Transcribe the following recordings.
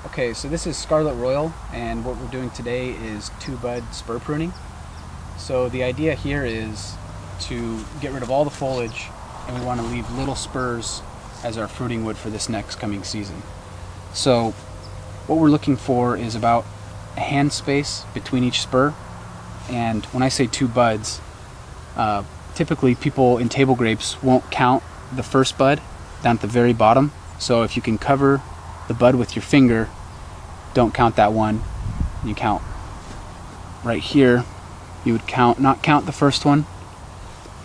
Okay, so this is Scarlet Royal, and what we're doing today is 2-bud spur pruning. So the idea here is to get rid of all the foliage, and we want to leave little spurs as our fruiting wood for this next coming season. So what we're looking for is about a hand space between each spur, and when I say 2 buds, typically people in table grapes won't count the first bud down at the very bottom. So if you can cover the bud with your finger, don't count that one. You count right here. You would not count the first one.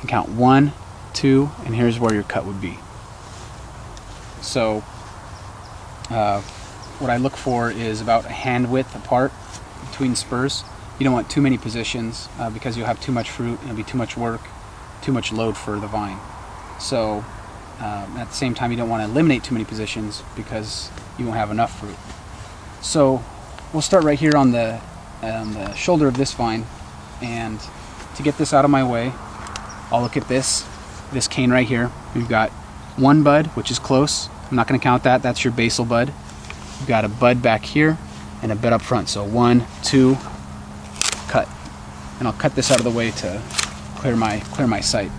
You count 1, 2, and here's where your cut would be. So what I look for is about a hand width apart between spurs. You don't want too many positions because you'll have too much fruit and it'll be too much work, too much load for the vine. So at the same time, you don't want to eliminate too many positions because you won't have enough fruit. So we'll start right here on the shoulder of this vine, and to get this out of my way, I'll look at this cane right here. We've got 1 bud, which is close. I'm not going to count that. That's your basal bud. You've got a bud back here and a bud up front. So 1, 2, cut. And I'll cut this out of the way to clear my sight.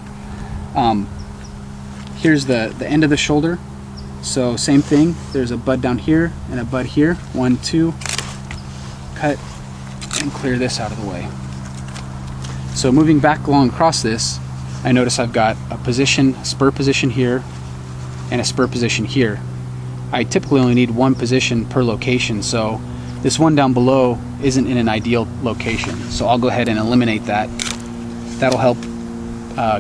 Here's the end of the shoulder. So same thing. There's a bud down here and a bud here. 1, 2, cut and clear this out of the way. So moving back along across this, I notice I've got a spur position here and a spur position here. I typically only need 1 position per location, so this one down below isn't in an ideal location. So I'll go ahead and eliminate that. That'll help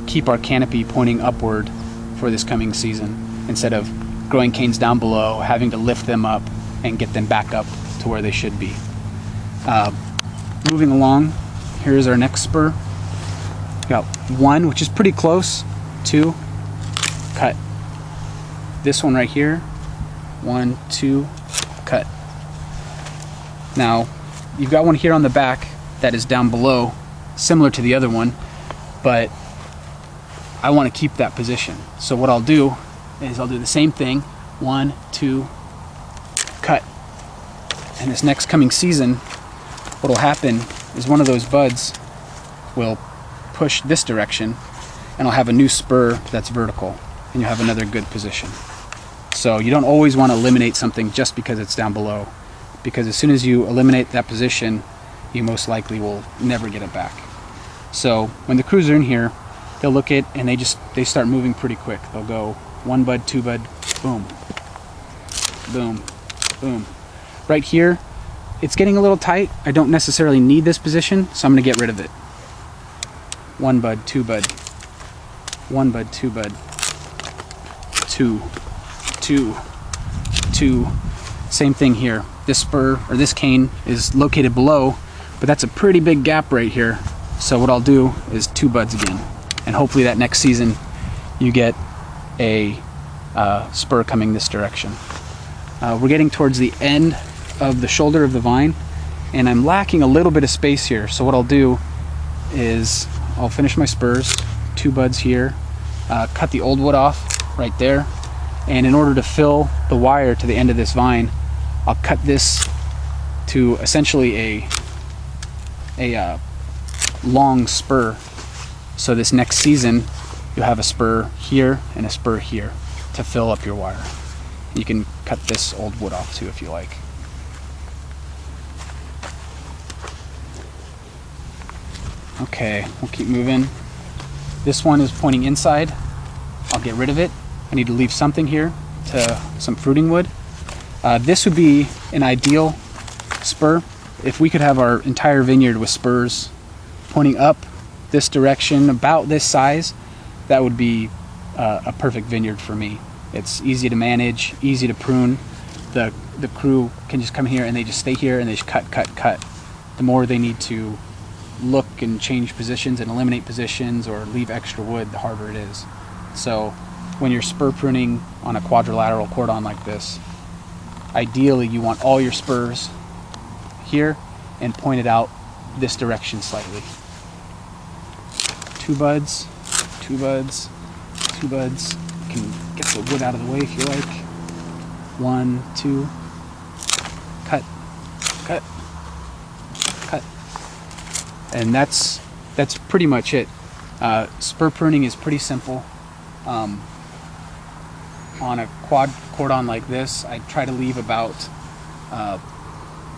keep our canopy pointing upward for this coming season, instead of growing canes down below, having to lift them up and get them back up to where they should be. Moving along, here's our next spur. Got 1, which is pretty close. 2, cut. This one right here, 1, 2, cut. Now, you've got one here on the back that is down below, similar to the other one, but I want to keep that position. So what I'll do is I'll do the same thing. 1, 2, cut. And this next coming season, what will happen is one of those buds will push this direction, and I'll have a new spur that's vertical, and you'll have another good position. So you don't always want to eliminate something just because it's down below, because as soon as you eliminate that position, you most likely will never get it back. So when the crews are in here, they'll look at and they start moving pretty quick. They'll go 1 bud, 2 bud, boom, boom, boom. Right here, it's getting a little tight. I don't necessarily need this position, so I'm going to get rid of it. 1 bud, 2 bud, 1 bud, 2 bud, 2, 2, 2. Same thing here. This spur or this cane is located below, but that's a pretty big gap right here. So what I'll do is 2 buds again, and hopefully that next season you get a spur coming this direction. We're getting towards the end of the shoulder of the vine, and I'm lacking a little bit of space here. So what I'll do is I'll finish my spurs, 2 buds here, cut the old wood off right there, and in order to fill the wire to the end of this vine, I'll cut this to essentially a long spur. So this next season you'll have a spur here and a spur here to fill up your wire. You can cut this old wood off too if you like. Okay, we'll keep moving. This one is pointing inside. I'll get rid of it. I need to leave something here to some fruiting wood. This would be an ideal spur. If we could have our entire vineyard with spurs pointing up this direction, about this size, that would be a perfect vineyard for me. It's easy to manage, easy to prune. The crew can just come here and they just stay here and they just cut, cut, cut. The more they need to look and change positions and eliminate positions or leave extra wood, the harder it is. So when you're spur pruning on a quadrilateral cordon like this, ideally you want all your spurs here and pointed out this direction slightly. 2 buds, 2 buds, 2 buds. You can get the wood out of the way if you like. 1, 2, cut, cut, cut. And that's pretty much it. Spur pruning is pretty simple. On a quad cordon like this, I try to leave about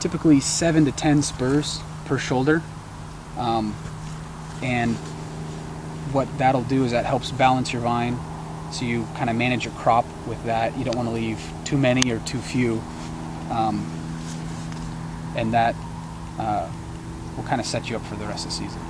typically 7 to 10 spurs per shoulder. And what that'll do is that helps balance your vine, so you kind of manage your crop with that. You don't want to leave too many or too few, and that will kind of set you up for the rest of the season.